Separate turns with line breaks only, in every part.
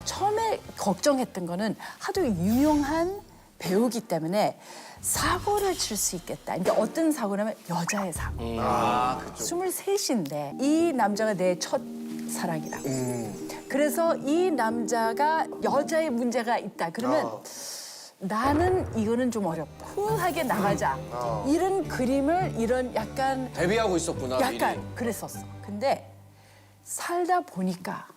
처음에 걱정했던 거는 하도 유명한 배우기 때문에 사고를 칠 수 있겠다. 근데 어떤 사고냐면 여자의 사고.
그쵸.
23인데 이 남자가 내 첫 사랑이라고. 그래서 이 남자가 여자의 문제가 있다. 그러면 나는 이거는 좀 어렵다. 쿨하게 나가자. 이런 그림을 이런 약간
데뷔하고 있었구나.
약간 그랬었어. 근데 살다 보니까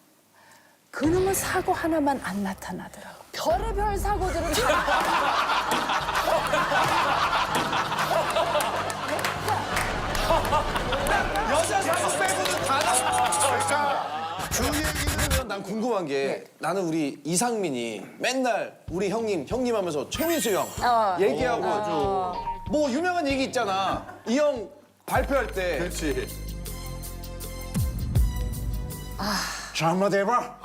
그놈의 사고 하나만 안 나타나더라고. 별의별 사고들은
여자 사고 빼고는 다 나.
그 얘기는
난 궁금한 게 나는 우리 이상민이 맨날 우리 형님 하면서 최민수 형 얘기하고 뭐 유명한 얘기 있잖아. 이 형 발표할 때
그렇지. 잘못 해봐.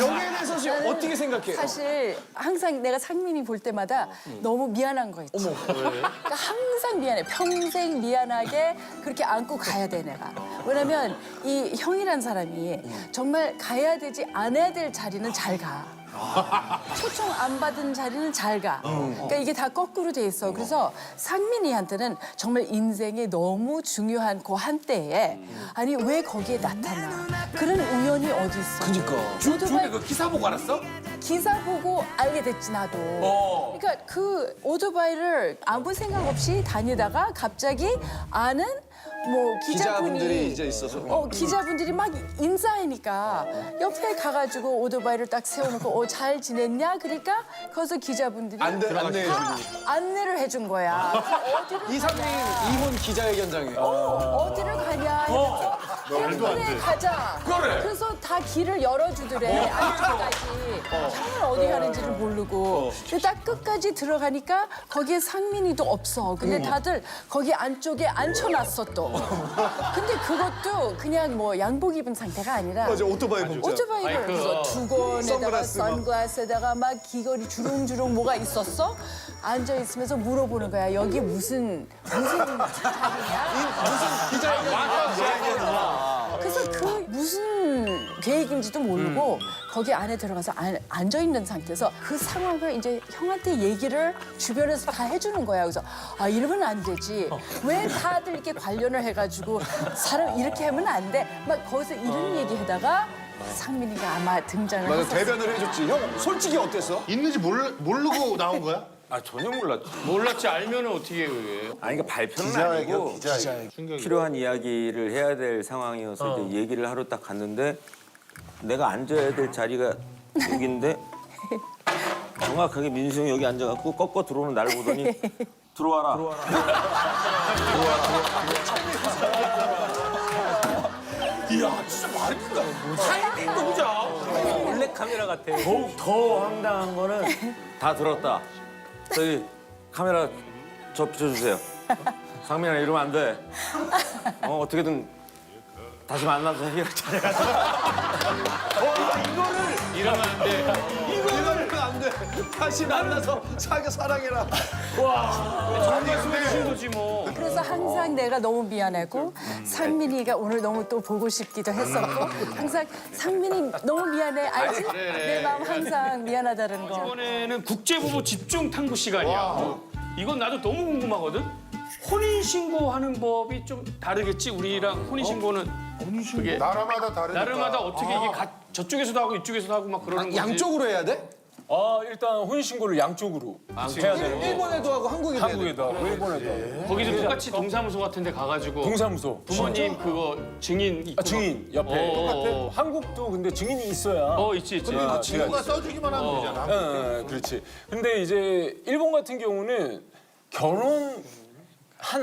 여기에 대해서 지금 어떻게 생각해?
사실 항상 내가 상민이 볼 때마다 너무 미안한 거 있지. 그러니까 항상 미안해. 평생 미안하게 그렇게 안고 가야 돼 내가. 왜냐면 이 형이란 사람이 정말 가야 되지 않아야 될 자리는 잘 가. 초청 안 받은 자리는 잘 가. 그러니까 이게 다 거꾸로 돼 있어. 그래서 상민이한테는 정말 인생에 너무 중요한 그 한때에 아니 왜 거기에 나타나? 그런 우연이 어디 있어?
그러니까.
중에 그 기사 보고 알았어?
기사 보고 알게 됐지 나도. 그러니까 그 오토바이를 아무 생각 없이 다니다가 갑자기 아는 뭐
기자분들이
기자분이
이제 있어서.
기자분들이 막 인사하니까 옆에 가가지고 오토바이를 딱 세워놓고 잘 지냈냐? 그러니까 거기서 기자분들이
안내해주고.
다 안내를 해준 거야. 어디를
이상민 이분 기자회견장에.
어디를 가냐? 이러면서 그래 가자.
그래.
그래서 다 길을 열어주더래 안쪽까지. 형은 어디 가는지를 모르고. 근데 딱 끝까지 들어가니까 거기에 상민이도 없어. 근데 다들 거기 안쪽에 앉혀놨어 또. 근데 그것도 그냥 뭐 양복 입은 상태가 아니라
맞아, 오토바이 공짜.
오토바이를 그래서 두건에다가
선글라스 막.
선글라스에다가 막 귀걸이 주렁주렁 뭐가 있었어? 앉아 있으면서 물어보는 거야. 여기 무슨 자리냐? 그래서 그 무슨 계획인지도 모르고 거기 안에 들어가서 앉아 있는 상태에서 그 상황을 이제 형한테 얘기를 주변에서 다 해주는 거야. 그래서 아 이러면 안 되지. 왜 다들 이렇게 관련을 해가지고 사람 이렇게 하면 안 돼. 막 거기서 이런 얘기하다가 상민이가 아마 등장을
맞아,
했었어.
대변을 해줬지. 형, 솔직히 어땠어?
있는지 모르고 나온 거야?
아 전혀 몰랐지. 몰랐지 알면은 어떻게 해 그게.
아니 그러니까 발표는 아니고
기자회견.
필요한 이야기를 해야 될 상황이어서 이제 얘기를 하러 딱 갔는데 내가 앉아야 될 자리가 여기인데 정확하게 민수 형이 여기 앉아갖고 꺾어 들어오는 나를 보더니 들어와라.
이야 진짜 말이 크다. 타이밍 너무자.
몰래 카메라 같아. 더욱 더 황당한 거는 다 들었다. 저기 카메라 저 비춰주세요. 상민아 이러면 안 돼. 어떻게든 다시 만나서 해결하자.
이러면 안 돼.
이거는 안 돼. 다시 만나서 사랑해라.
말씀해 주신 거지 뭐.
그래서 항상 내가 너무 미안하고 상민이가 오늘 너무 또 보고 싶기도 했었고 항상 상민이 너무 미안해 알지? 내 마음 항상 미안하다는 거.
이번에는 국제부부 집중 탐구 시간이야. 이건 나도 너무 궁금하거든. 혼인 신고하는 법이 좀 다르겠지 우리랑 혼인 신고는 그게
나라마다 다르니까.
나라마다 어떻게 이게 저쪽에서도 하고 이쪽에서도 하고 막 그러는 거지.
양쪽으로 해야 돼?
일단 혼인신고를 양쪽으로 해야 되는 거.
일본에도 하고 한국에도 해야 돼.
한국에도 하고 일본에도.
거기서 똑같이 동사무소 같은 데 가가지고
동사무소.
부모님 그거 증인 있고
증인 옆에.
똑같아?
한국도 근데 증인이 있어야.
있지.
친구가 써주기만 하면 되잖아.
그렇지. 근데 이제 일본 같은 경우는 결혼한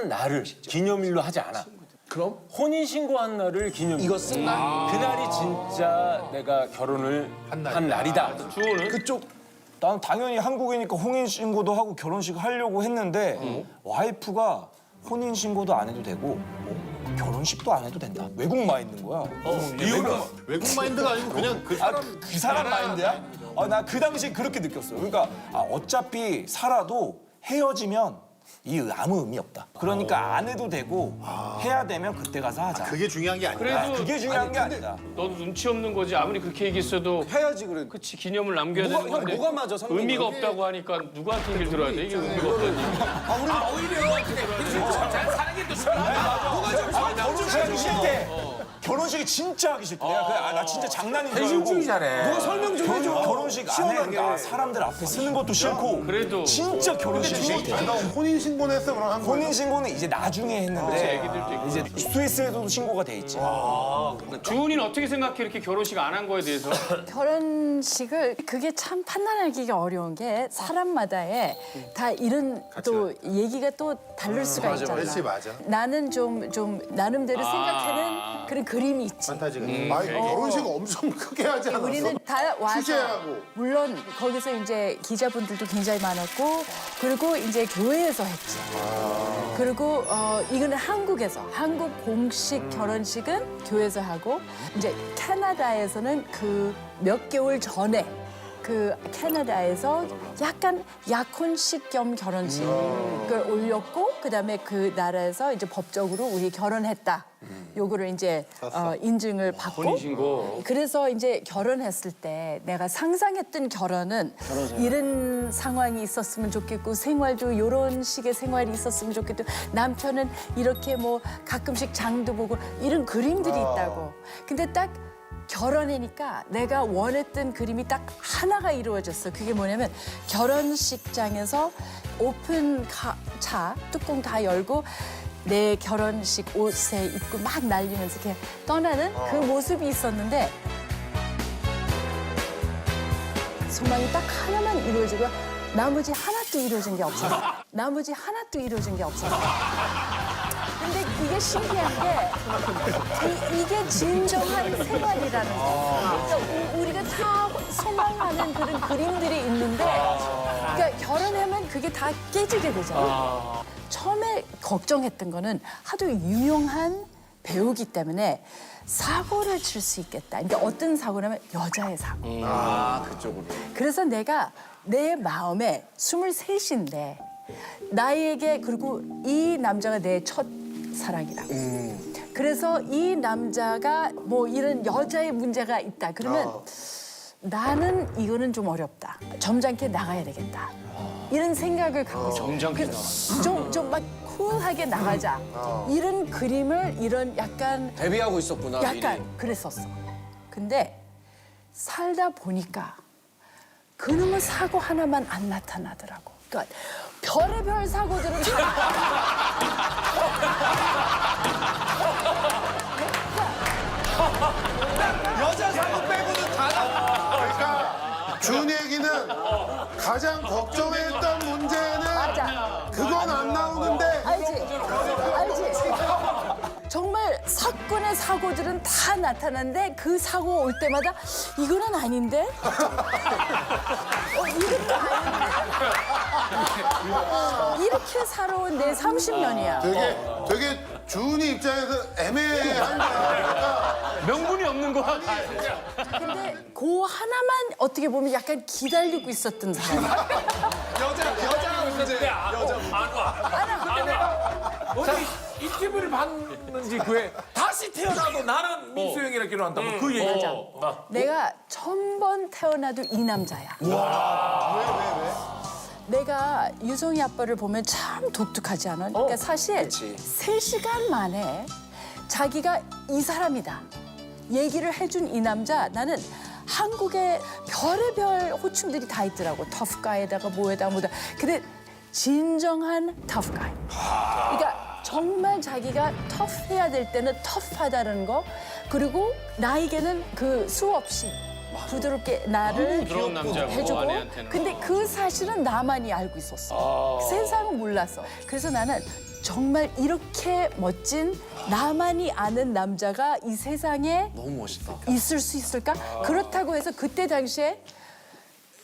날을 기념일로 하지 않아.
그럼?
혼인신고한 날을 기념일.
이거 쓴 날?
그날이 진짜 내가 결혼을 한 날이다.
주호는?
그쪽
난 당연히 한국이니까 혼인신고도 하고 결혼식 하려고 했는데 와이프가 혼인신고도 안 해도 되고 결혼식도 안 해도 된다. 외국 마인드인 거야.
이유가 외국 마인드가 아니고 그냥 그 사람
그 사람 마인드야? 나 그 당시에 그렇게 느꼈어. 그러니까 어차피 살아도 헤어지면 이 아무 의미 없다. 그러니까 안 해도 되고 해야 되면 그때 가서 하자.
그게 중요한 게 아니라.
그래도
그게 중요한 게 아니다.
너도 눈치 없는 거지. 아무리 그렇게 얘기했어도
해야지 그래.
그치 기념을 남겨야
뭐가-
되는
형,
건데
뭐가 맞아, 상민이?
의미가 없다고 하니까 누구한테 얘기를 들어야 돼? 이게 의미가 없다는 얘기.
결혼식 하기 싫대. 결혼식이 진짜 하기 싫대. 내가 나 진짜 장난인 줄 알고.
대중주의자네.
너 설명 좀 해줘.
결혼식 안 해. 그러니까 사람들 앞에 쓰는 것도 싫고.
그래도
진짜 결혼식 싫대.
너 혼인 신고는 했어 그럼 한 거.
혼인 신고는 이제 나중에 했는데
애기들도 있고.
이제 스위스에도 신고가 돼 있지.
주은이는 어떻게 생각해? 이렇게 결혼식 안 한 거에 대해서?
결혼식을 그게 참 판단하기가 어려운 게 사람마다의 다 이런 또 얘기가 또 다를 수가 있잖아.
그렇지, 맞아.
나는 좀 나름대로 생각하는 그런 그림이 있지.
판타지가. 아니 결혼식 엄청 크게 하지 않았어?
우리는 다 와서
취재하고.
물론 거기서 이제 기자분들도 굉장히 많았고 그리고 이제 교회에서 했지. 그리고 이거는 한국에서 한국 공식 결혼식은 교회에서 하고 이제 캐나다에서는 그 몇 개월 전에 그 캐나다에서 약간 약혼식 겸 결혼식을 올렸고 그다음에 그 나라에서 이제 법적으로 우리 결혼했다. 요거를 이제 인증을 받고
혼인신고.
그래서 이제 결혼했을 때 내가 상상했던 결혼은 이런 상황이 있었으면 좋겠고 생활도 이런 식의 생활이 있었으면 좋겠고 남편은 이렇게 뭐 가끔씩 장도 보고 이런 그림들이 있다고. 근데 딱 결혼하니까 내가 원했던 그림이 딱 하나가 이루어졌어. 그게 뭐냐면 결혼식장에서 오픈 차 뚜껑 다 열고 내 결혼식 옷에 입고 막 날리면서 이렇게 떠나는 그 모습이 있었는데 소망이 딱 하나만 이루어지고 나머지 하나도 이루어진 게 없었어. 나머지 하나도 이루어진 게 없었어. 근데 이게 신기한 게 이게 진정한 생활이라는 거. 그러니까 우리가 다 소망하는 그런 그림들이 있는데 그러니까 결혼하면 그게 다 깨지게 되잖아. 처음에 걱정했던 거는 하도 유명한 배우기 때문에 사고를 칠 수 있겠다. 그러니까 어떤 사고냐면 여자의 사고.
그쪽으로.
그래서 내가 내 마음에 23인데 나에게 그리고 이 남자가 내 첫 사랑이라고. 그래서 이 남자가 뭐 이런 여자의 문제가 있다. 그러면 나는 이거는 좀 어렵다. 점잖게 나가야 되겠다. 이런 생각을 갖고 있어.
점잖게
좀 막 쿨하게 나가자. 이런 그림을 이런 약간
데뷔하고 있었구나.
약간
미리.
그랬었어. 근데 살다 보니까 그놈의 사고 하나만 안 나타나더라고. 그러니까 별의별 사고들은
여자 사고 빼고는 다 나.
그러니까 준 얘기는 가장 걱정했던 문제는
맞아.
그건 안 나오는데
알지? 정말 사건의 사고들은 다 나타나는데 그 사고 올 때마다 이거는 아닌데? 이것도 아닌데? 이렇게 살아온 내 30년이야.
되게 준이 입장에서 애매한 거야.
명분이 없는 거.
근데 그 하나만 어떻게 보면 약간 기다리고 있었던 사람이야.
여자 문제.
어디 인터뷰를 봤는지 그에 다시 태어나도 나는 민수형이랑 결혼한다고 그 얘기.
내가 1000번 태어나도 이 남자야. 내가 유성이 아빠를 보면 참 독특하지 않아? 그러니까 사실 3시간 만에 자기가 이 사람이다. 얘기를 해준 이 남자 나는 한국에 별의별 호칭들이 다 있더라고. 터프가에다가 뭐에다 뭐다. 근데 진정한 터프가이. 그러니까 정말 자기가 터프해야 될 때는 터프하다는 거. 그리고 나에게는 그 수없이 부드럽게 나를
부드러운 남자고,
해주고.
아내한테는.
근데 그 사실은 나만이 알고 있었어. 세상은 몰랐어. 그래서 나는 정말 이렇게 멋진 나만이 아는 남자가 이 세상에
너무 멋있다.
있을 수 있을까? 그렇다고 해서 그때 당시에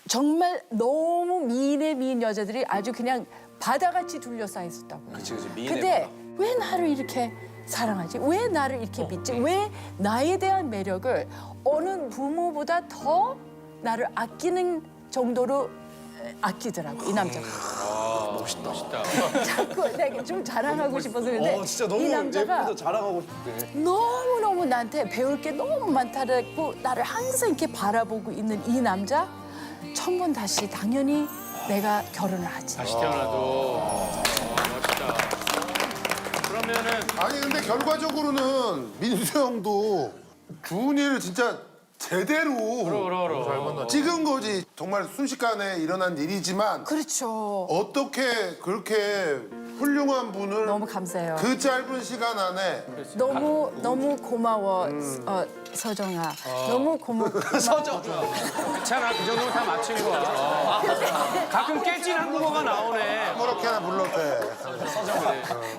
정말 너무 미인의 미인 여자들이 아주 그냥 바다같이 둘러싸여 있었다고.
그치, 미인의
근데 왜 나를 이렇게 사랑하지? 왜 나를 이렇게 믿지? 왜 나에 대한 매력을 어느 부모보다 더 나를 아끼는 정도로 아끼더라고, 이 남자가.
멋있다.
자꾸 내가 좀 자랑하고 싶어서 그런데
진짜 너무
이 남자가
예쁘다 자랑하고 싶대.
너무너무 나한테 배울 게 너무 많다고 나를 항상 이렇게 바라보고 있는 이 남자 처음 본 다시 당연히 내가 결혼을 하지.
다시 태어나도 멋있다. 그러면은
아니 근데 결과적으로는 민수 형도 주은이를 진짜 제대로
그럼.
찍은 거지. 정말 순식간에 일어난 일이지만
그렇죠.
어떻게 그렇게 훌륭한 분을
너무 감사해요.
그 짧은 시간 안에
너무 고마워 서정아. 너무 고마워.
괜찮아. 그 정도면 다 맞춘 거야. 가끔 깨진 한국어가 나오네.
아무렇게나 불러대.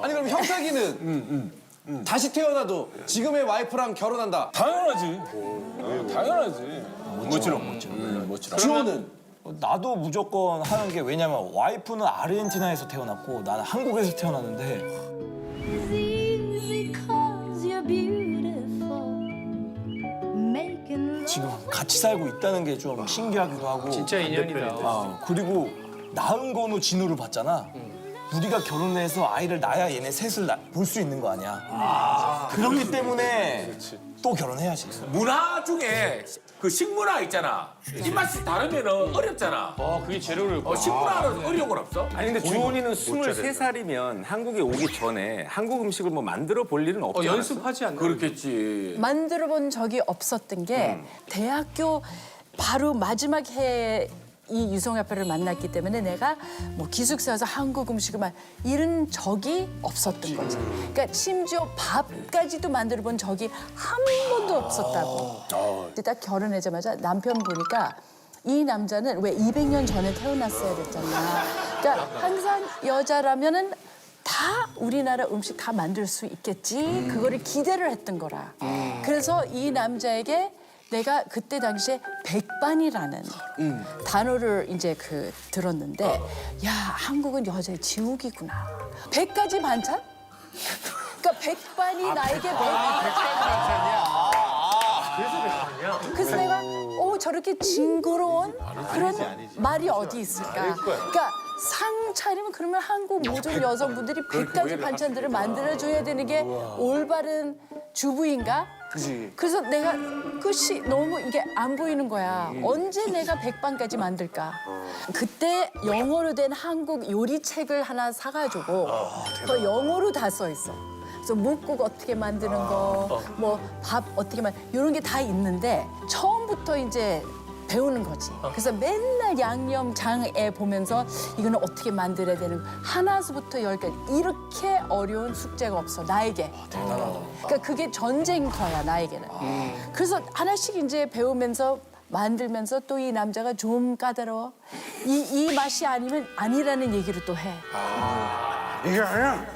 아니 그럼 형탁이는 다시 태어나도 지금의 와이프랑 결혼한다.
당연하지. 당연하지. 모처럼.
주호는
나도 무조건 하는 게 왜냐면 와이프는 아르헨티나에서 태어났고 나는 한국에서 태어났는데
easy 'cause you're beautiful. Making
지금 같이 살고 있다는 게 좀 신기하기도 하고
진짜 인연이다.
그리고 낳은 건우 진우를 봤잖아. 우리가 결혼해서 아이를 낳아야 얘네 셋을 볼 수 있는 거 아니야. 그렇기 때문에 또 결혼해야지.
문화 중에 그 식문화 있잖아. 입맛이 다르면 어렵잖아.
그게 제일 어려워.
식문화는 어려운 건 없어?
아니 근데 주원이는 23살이면 한국에 오기 전에 한국 음식을 뭐 만들어 볼 일은 없지 않았어?
연습하지 않나?
그렇겠지.
만들어 본 적이 없었던 게 대학교 바로 마지막 해에 이 유성 아빠를 만났기 때문에 내가 뭐 기숙사에서 한국 음식을 이런 적이 없었던 거지. 그러니까 심지어 밥까지도 만들어 본 적이 한 번도 없었다고. 근데 딱 결혼하자마자 남편 보니까 이 남자는 왜 200년 전에 태어났어야 됐잖아. 그러니까 항상 여자라면은 다 우리나라 음식 다 만들 수 있겠지. 그거를 기대를 했던 거라. 그래서 이 남자에게 내가 그때 당시에 백반이라는 단어를 이제 들었는데 야 한국은 여자의 지옥이구나. 100가지 반찬? 그러니까 백반이 나에게 그래서 내가 저렇게 징그러운 그런 말이 어디 있을까? 그러니까 상 차리면 그러면 한국 모든 여성분들이 100가지 반찬들을 만들어줘야 되는 게 올바른 주부인가? 그래서 내가 끝이 너무 이게 안 보이는 거야. 언제 내가 백반까지 만들까? 그때 영어로 된 한국 요리책을 하나 사가지고 그 영어로 다 써 있어. 그래서 묵국 어떻게 만드는 거, 뭐 밥 어떻게 이런 게 다 있는데 처음부터 이제 배우는 거지. 그래서 맨날 양념장에 보면서 이거는 어떻게 만들어야 되는 거. 하나부터 열까지 이렇게 어려운 숙제가 없어 나에게. 그러니까 그게 전쟁터야 나에게는. 그래서 하나씩 이제 배우면서 만들면서 또 이 남자가 좀 까다로워. 이 맛이 아니면 아니라는 얘기를 또 해.
이게 아니야.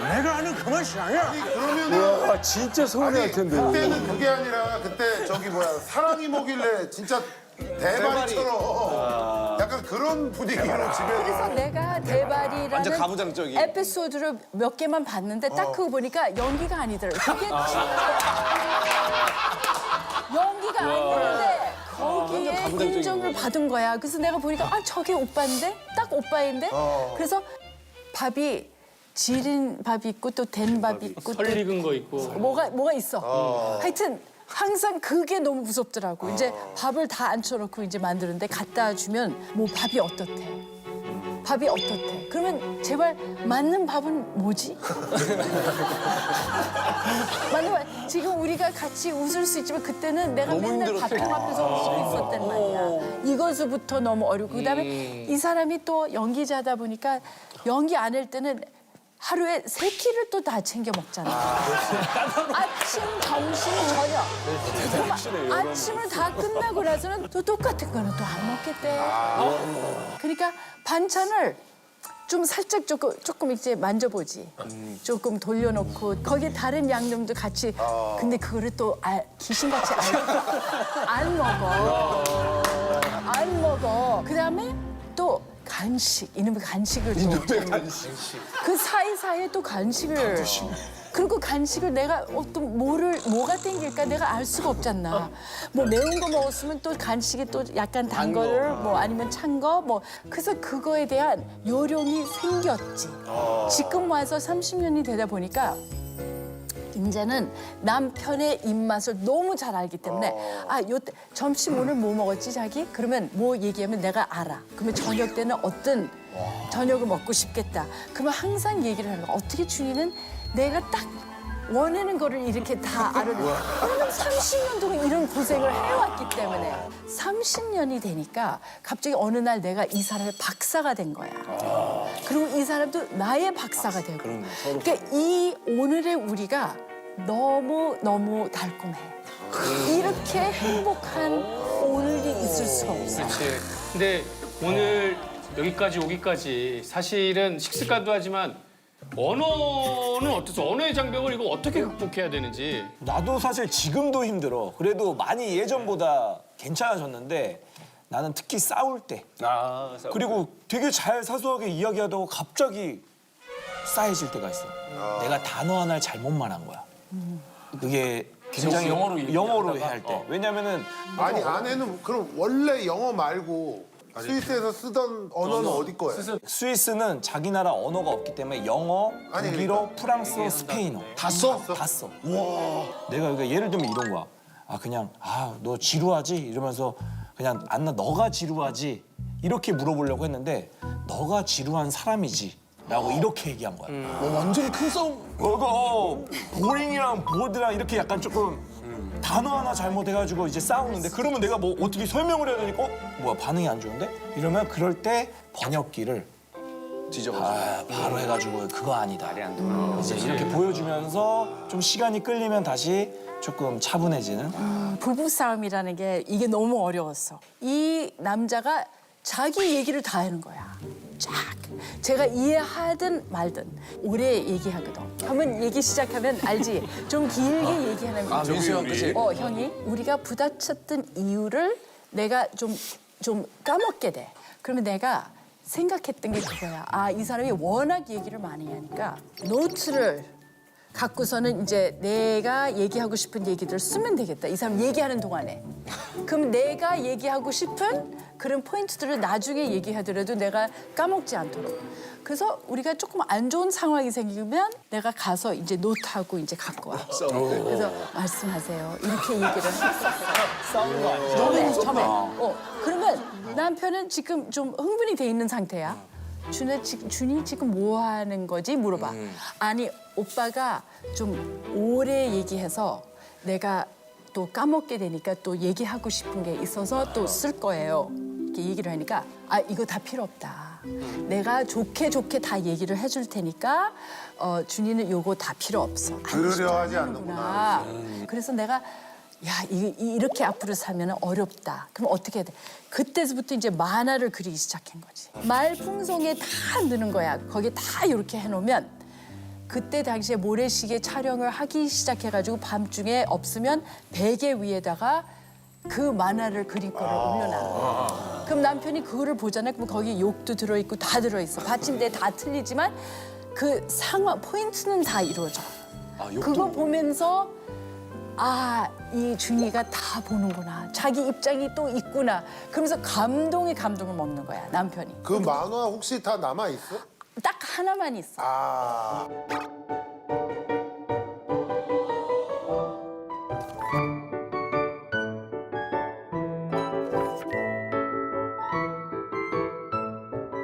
내가 아는 그 맛이 아니야.
그러면은
진짜 서운해할 텐데.
그때는 그게 아니라 그때 사랑이 뭐길래 진짜 대발이처럼 약간 그런 분위기로 집에.
그래서 내가
완전
대발이라는
가부장적인.
에피소드를 몇 개만 봤는데 딱 그거 보니까 연기가 아니더라고. 그게 연기가 아니는데 거기에 인정을 받은 거야. 그래서 내가 보니까 저게 오빠인데? 딱 오빠인데? 그래서 밥이 지린 밥이 있고 또 된 밥이 있고 또
설 익은 거 있고.
뭐가 있어. 하여튼 항상 그게 너무 무섭더라고. 이제 밥을 다 앉혀놓고 이제 만드는데 갖다 주면 뭐 밥이 어떻대. 밥이 어떻대. 그러면 제발 맞는 밥은 뭐지? 맞는 밥. 지금 우리가 같이 웃을 수 있지만 그때는 내가 맨날 밥통 앞에서 웃고 있었단 말이야. 이것부터 너무 어렵고 그다음에 이 사람이 또 연기자다 보니까 연기 안 할 때는 하루에 3끼를 또 다 챙겨 먹잖아. 아침, 점심, 저녁. 그럼 아침을 다 끝나고 나서는 또 똑같은 거는 또 안 먹겠대. 그러니까 반찬을 좀 살짝 조금 이제 만져보지. 조금 돌려놓고 거기에 다른 양념도 같이. 근데 그거를 또 귀신같이 안 먹어. 안 먹어. 그다음에 또 간식, 이놈의 간식을 줘. 그 사이사이에 또 간식을. 그리고 간식을 내가 어떤 뭐가 땡길까 내가 알 수가 없잖아. 뭐 매운 거 먹었으면 또 간식이 또 약간 단 거를 뭐 아니면 찬 거 뭐. 그래서 그거에 대한 요령이 생겼지. 지금 와서 30년이 되다 보니까 이제는 남편의 입맛을 너무 잘 알기 때문에 요때 점심 오늘 뭐 먹었지 자기? 그러면 뭐 얘기하면 내가 알아. 그러면 저녁 때는 어떤 저녁을 먹고 싶겠다. 그러면 항상 얘기를 하는 거야. 어떻게 준이는 내가 딱 원하는 거를 이렇게 다 알아. 왜냐면 30년 동안 이런 고생을 해왔기 때문에 30년이 되니까 갑자기 어느 날 내가 이 사람의 박사가 된 거야. 그리고 이 사람도 나의 박사가 되고. 그러니까 이 오늘의 우리가 너무 달콤해. 이렇게 행복한 오늘이 있을 수가 없어.
그렇지. 근데 오늘 여기까지 오기까지 사실은 식습관도 하지만 언어는 어땠어? 언어의 장벽을 이거 어떻게 극복해야 되는지.
나도 사실 지금도 힘들어. 그래도 많이 예전보다 괜찮아졌는데 나는 특히 싸울 때 그리고 되게 잘 사소하게 이야기하다가 갑자기 싸해질 때가 있어. 내가 단어 하나를 잘못 말한 거야. 그게 굉장히 영어로 할 때. 왜냐면은
아니 아내는 그럼 원래 영어 말고 스위스에서 쓰던 언어는 어디 거예요?
스위스는 자기 나라 언어가 없기 때문에 영어,
아니,
독일어, 프랑스어, 스페인어
다 써?
다 써. 와. 내가 그러니까 예를 들면 이런 거야. 그냥 너 지루하지? 이러면서 그냥 안나 너가 지루하지? 이렇게 물어보려고 했는데 너가 지루한 사람이지. 라고 이렇게 얘기한 거야.
완전히 큰 싸움.
그거 보링이랑 보드랑 이렇게 약간 조금 단어 하나 잘못해가지고 이제 싸우는데 그러면 내가 뭐 어떻게 설명을 해야 되니까 뭐야 반응이 안 좋은데? 이러면 그럴 때 번역기를
뒤져가지고.
바로 해가지고 그거 아니다. 이제 이렇게 보여주면서 좀 시간이 끌리면 다시 조금 차분해지는.
부부싸움이라는 게 이게 너무 어려웠어. 이 남자가 자기 얘기를 다 하는 거야. 쫙. 제가 이해하든 말든 오래 얘기하거든. 한번 얘기 시작하면 알지? 좀 길게 얘기하는 거지.
민수 형, 그치?
형이 우리가 부딪혔던 이유를 내가 좀 까먹게 돼. 그러면 내가 생각했던 게 그거야. 이 사람이 워낙 얘기를 많이 하니까 노트를 갖고서는 이제 내가 얘기하고 싶은 얘기들을 쓰면 되겠다. 이 사람 얘기하는 동안에. 그럼 내가 얘기하고 싶은 그런 포인트들을 나중에 얘기하더라도 내가 까먹지 않도록. 그래서 우리가 조금 안 좋은 상황이 생기면 내가 가서 이제 노트하고 이제 갖고 와. 그래서 말씀하세요. 이렇게 얘기를 했었어.
싸우는 거 아니지?
처음에. 그러면 남편은 지금 좀 흥분이 돼 있는 상태야. 준이 지금 뭐 하는 거지? 물어봐. 아니, 오빠가 좀 오래 얘기해서 내가 또 까먹게 되니까 또 얘기하고 싶은 게 있어서 또 쓸 거예요. 이렇게 얘기를 하니까 이거 다 필요 없다. 내가 좋게 다 얘기를 해줄 테니까 준이는 요거 다 필요 없어.
들으려 하지 않는구나.
그래서 내가 이렇게 앞으로 살면 어렵다. 그럼 어떻게 해야 돼? 그때부터 이제 만화를 그리기 시작한 거지. 말풍성에 다 넣는 거야. 거기에 다 이렇게 해놓으면 그때 당시에 모래시계 촬영을 하기 시작해가지고 밤중에 없으면 베개 위에다가 그 만화를 그린 거를 올려놔. 그럼 남편이 그거를 보잖아요. 그럼 거기 욕도 들어있고 다 들어있어. 받침대 다 틀리지만 그 상황, 포인트는 다 이루어져. 그거 보면서 이 준이가 다 보는구나. 자기 입장이 또 있구나. 그러면서 감동을 먹는 거야, 남편이.
그 만화 혹시 다 남아 있어?
딱 하나만 있어.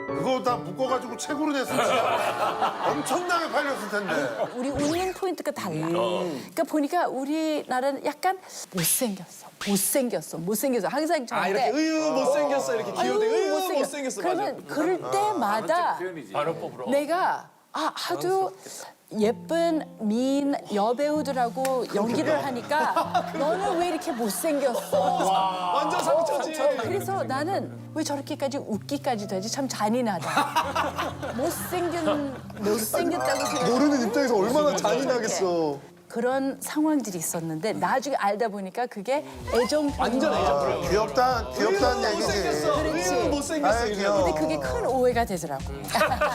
그거 다 묶어가지고 책으로 냈으면 진짜 엄청나게 팔렸을 텐데.
우리 웃는 포인트가 달라. 그러니까 보니까 우리나라는 약간 못생겼어. 항상 저한테
이렇게 못생겼어 이렇게 귀여운데 못생겼어.
그러면 그럴 때마다 내가 하도 예쁜 미인 여배우들하고 연기를 하니까 너는 왜 이렇게 못생겼어?
완전 상처지.
그래서 나는 왜 저렇게까지 웃기까지 되지? 참 잔인하다. 못생겼다고 생각.
모르는 입장에서 얼마나 잔인하겠어.
그런 상황들이 있었는데 나중에 알다 보니까 그게 애정
완전 애정.
귀엽다는 얘기지.
그렇지.
못생겼어.
아이,
이래.
귀여워.
근데 그게 큰 오해가 되더라고.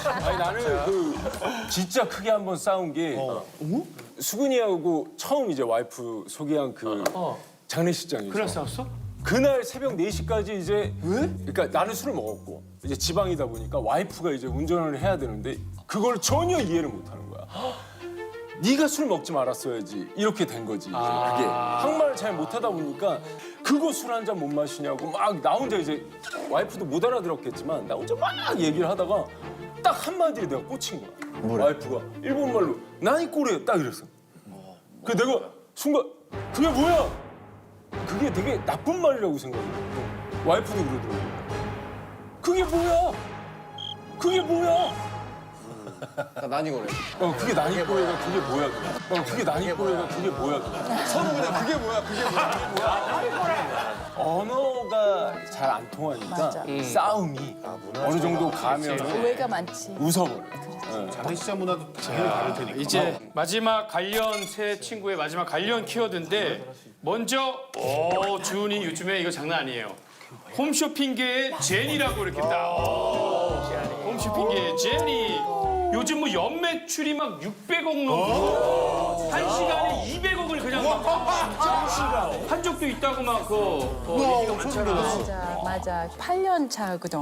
아니 나는 그 진짜 크게 한번 싸운 게 수근이하고 처음 이제 와이프 소개한 그 장례식장이죠.
그래 싸웠어?
그날 새벽 4시까지 이제 그러니까 나는 술을 먹었고 이제 지방이다 보니까 와이프가 이제 운전을 해야 되는데 그걸 전혀 이해를 못 하는 거야. 네가 술 먹지 말았어야지 이렇게 된 거지. 이제 그게 한말을 잘 못하다 보니까 그거 술 한 잔 못 마시냐고 막 나 혼자 이제 와이프도 못 알아들었겠지만 나 혼자 막 얘기를 하다가 딱 한마디에 내가 꽂힌 거야. 와이프가 일본말로 나니 꼬레 딱 이랬어. 그 내가 순간 그게 뭐야? 그게 되게 나쁜 말이라고 생각해. 와이프도 그러더라고. 그게 뭐야? 그게 뭐야?
난이 거래.
그게 나니 꼬레가 그게 뭐야? 그게. 그게 나니 꼬레가 그게 뭐야? 그게.
서로 그냥 그게 뭐야, 그게 뭐야.
언어가 잘 안 통하니까
맞아.
싸움이 어느 정도 가면
오해가 많지.
웃어버려.
장례식장 문화도 당연히 다를 테니까.
이제 마지막 관련 새 친구의 마지막 관련 키워드인데 먼저 주은이 요즘에 이거 장난 아니에요. 홈쇼핑계의 제니라고 이렇게 딱. 홈쇼핑계의 제니. 요즘 뭐 연매출이 막 600억 넘고 한 시간에 200억을 그냥 막 한 적도 있다고 막 얘기가 많잖아.
맞아. 8년 차거든.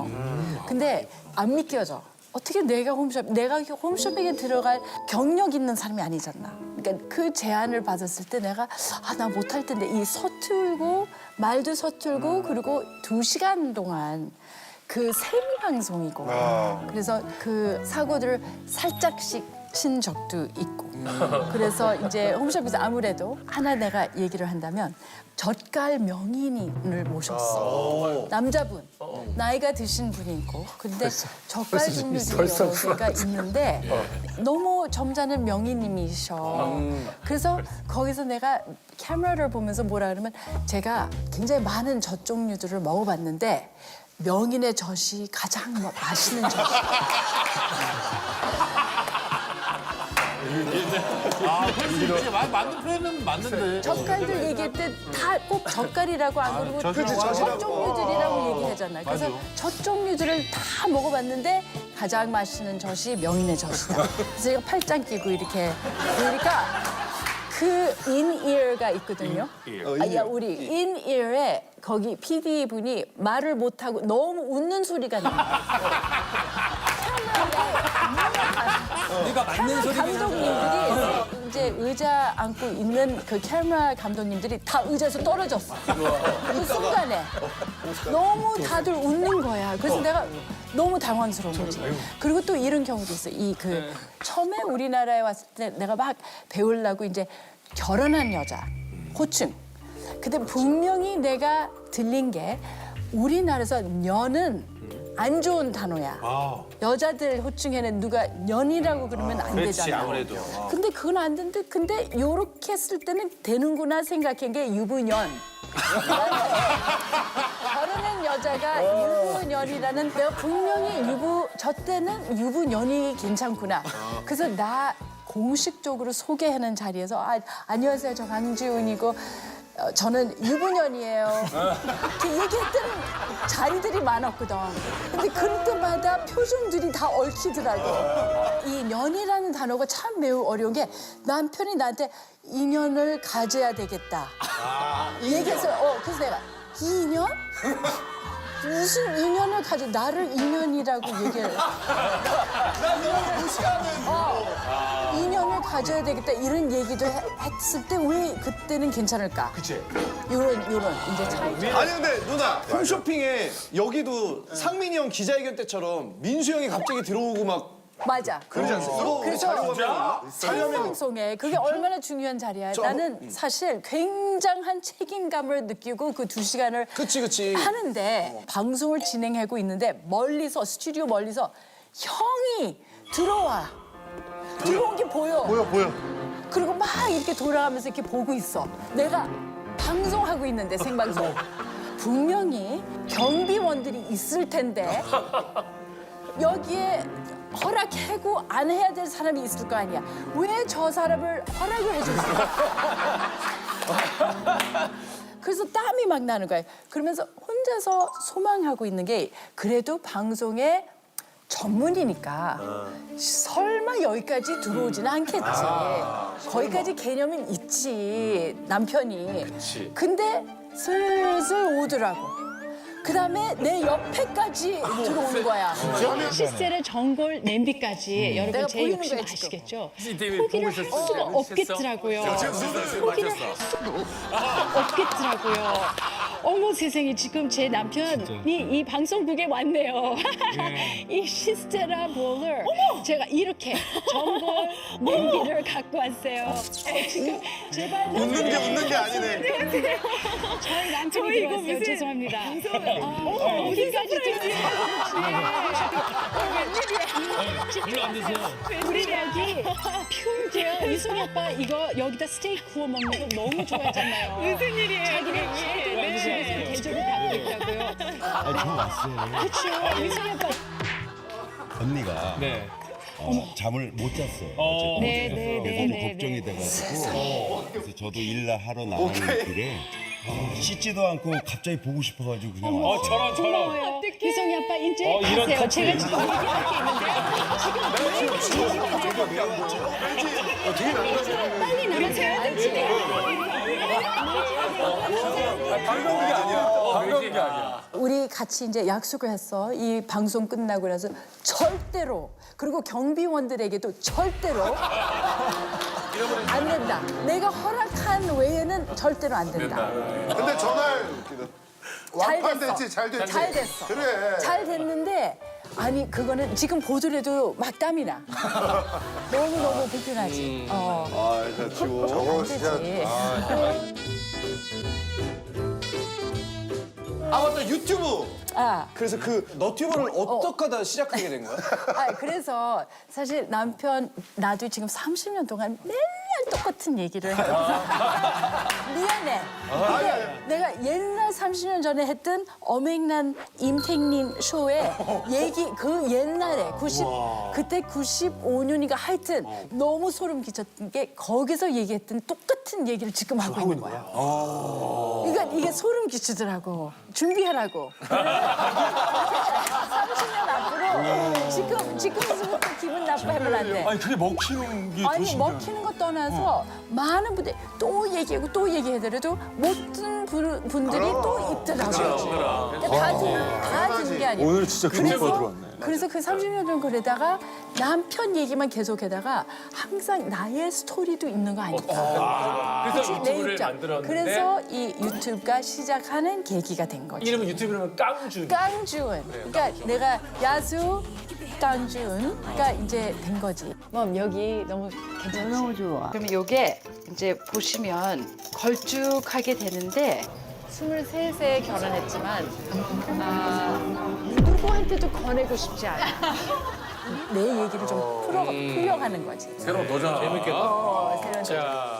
근데 안 믿겨져. 어떻게 내가 홈쇼핑에 들어갈 경력 있는 사람이 아니잖아. 그러니까 그 제안을 받았을 때 내가 나 못할 텐데 이 서툴고 말도 서툴고 그리고 2시간 동안 그 생방송이고 그래서 그 사고들을 살짝씩 친 적도 있고 그래서 이제 홈쇼핑에서 아무래도 하나 내가 얘기를 한다면 젓갈 명인을 모셨어. 남자분, 나이가 드신 분이 있고 근데 젓갈 종류들이 여러 개가 있는데 너무 점잖은 명인님이셔. 그래서 거기서 내가 카메라를 보면서 뭐라 그러면 제가 굉장히 많은 젓 종류들을 먹어봤는데 명인의 젓이 가장 맛있는 젓.
이제 맞는 표현은 맞는데.
젓갈들 얘기할 때 다 꼭 젓갈이라고 안 그러고 젓 종류들이라고 얘기하잖아. 그래서 젓 종류들을 다 먹어봤는데 가장 맛있는 젓이 명인의 젓이다. 그래서 제가 팔짱 끼고 이렇게 그러니까 그 in-ear가 있거든요. 우리 in-ear에 거기 PD 분이 말을 못하고 너무 웃는 소리가 나.
네가 맞는 소리긴
감독님들이 이제 의자 안고 있는 그 카메라 감독님들이 다 의자에서 떨어졌어. 그 순간에 너무 다들 웃는 거야. 그래서 내가 너무 당황스러운 거지. 그리고 또 이런 경우도 있어. 처음에 우리나라에 왔을 때 내가 막 배우려고 이제 결혼한 여자, 호칭. 근데 분명히 내가 들린 게 우리나라에서 년은 안 좋은 단어야. 여자들 호칭에는 누가 년이라고 그러면 안 되잖아.
아무래도.
근데 그건 안 되는데 근데 요렇게 했을 때는 되는구나 생각한 게 유부년. 결혼한 여자가 유부년이라는 내가 분명히 저 때는 유부년이 괜찮구나. 그래서 나 공식적으로 소개하는 자리에서 안녕하세요 저 강지훈이고 저는 유부년이에요. 이렇게 얘기했던 자리들이 많았거든. 근데 그럴 때마다 표정들이 다 얽히더라고. 이 년이라는 단어가 참 매우 어려운 게 남편이 나한테 인연을 가져야 되겠다. 얘기해서 그래서 내가 인연? 무슨 인연을 가져? 나를 인연이라고 얘기를.
난 너무 무시하는.
인연을 가져야 되겠다 이런 얘기도 했을 때 왜 그때는 괜찮을까? 그치. 요런 이제 차이.
아니 근데 누나 홈쇼핑에 여기도 상민이 형 기자회견 때처럼 민수 형이 갑자기 들어오고 막
맞아.
그러지 않습니까?
그래서 생방송에 그게 얼마나 중요한 자리야. 나는 사실 굉장한 책임감을 느끼고 그 2시간을
그치.
하는데 방송을 진행하고 있는데 멀리서 스튜디오 멀리서 형이 들어와. 들어온 게 보여.
보여.
그리고 막 이렇게 돌아가면서 이렇게 보고 있어. 내가 방송하고 있는데 생방송. 분명히 경비원들이 있을 텐데 여기에 허락하고 안 해야 될 사람이 있을 거 아니야. 왜 저 사람을 허락을 해줬을까? 그래서 땀이 막 나는 거야. 그러면서 혼자서 소망하고 있는 게 그래도 방송에 전문이니까 설마 여기까지 들어오지는 않겠지. 거기까지 개념은 있지, 남편이. 근데 슬슬 오더라고. 그다음에 내 옆에까지 들어오는 거야.
시스텔의 전골 냄비까지
내가
여러분 제
보이는
욕심
거야,
아시겠죠?
CCTV
포기를
보고
할
있었어.
수가 없겠더라고요. 포기를 할 수가 없겠더라고요. 어머 세상에 지금 제 남편이 이 방송국에 왔네요. 이 시스테라 볼을 제가 이렇게 전골 냄비를 갖고 왔어요. 지금 제발
웃는 게 아니네.
저희 남편이 들어왔어요. 죄송합니다. 어디까지
일로 앉으세요.
우리 여기 평생 이승희 오빠 이거 여기다 스테이크 구워 먹는 거 너무 좋아하잖아요. 무슨 일이에요? 자기는 최대 집에서 대접을 받고 있다고요.
저 왔어요.
그렇죠. 이승희 오빠.
언니가 잠을 못 잤어요. 어제. 그래서 좀 걱정이 돼가지고 그래서 저도 일 하러 나가는 길에 씻지도 않고 갑자기 보고 싶어가지고 그냥 왔어요.
고마워요. 이승희 아빠 이제 가세요. 제가 지금 얘기할 게 있는데 빨리 나가세요.
반가운 게 아니야. 반가운 게 아니야.
우리 같이 이제 약속을 했어. 이 방송 끝나고 나서 절대로, 그리고 경비원들에게도 절대로 안 된다. 내가 허락한 외에는 절대로 안 된다.
근데 전날 완판됐지, 잘 됐지.
잘 됐어.
그래.
잘 됐는데 아니 그거는 지금 보더라도 막 땀이 나. 너무 불편하지.
저거 진짜.
아 맞다, 유튜브. 그래서 그 너튜브를 어떻게 하다 시작하게 된 거야?
그래서 사실 남편 나도 지금 30년 동안 맨날 똑같은 얘기를 해. 미안해. 근데 내가 옛날 30년 전에 했던 어맹난 임택님 쇼에 그 옛날에 그때 95년인가 하여튼 너무 소름 끼쳤던 게 거기서 얘기했던 똑같은 얘기를 지금 하고 있는 거야. 그러니까 이게 소름 끼치더라고. 준비하라고. 30년 앞으로 지금부터 기분 나빠하면 안 돼.
아니 그게 먹히는 게 더
아니
신기해.
먹히는 것 떠나서 많은 분들이 또 얘기하고 또 얘기하더라도 못 듣는 분들이 또 있더라고요. 그러니까 다 듣는 게 아니에요.
오늘 진짜 좋은 거 들어왔네.
그래서 그 30년 전 그러다가 남편 얘기만 계속하다가 항상 나의 스토리도 있는 거 아닐까.
그래서
그치? 내
유튜브를
입장.
만들었는데
그래서 이 유튜브가 시작하는 계기가 된 거지.
이름은 유튜브는 깡준.
깡준. 그러니까 내가 야수 깡준가 이제 된 거지. 여기 너무 괜찮지? 너무 좋아.
그러면 요게 이제 보시면 걸쭉하게 되는데
23세에 결혼했지만 누구한테도 권하고 싶지 않아. 내 얘기를 좀 풀려가는 거지.
새로운 도전.
재밌겠다.
새로운
자,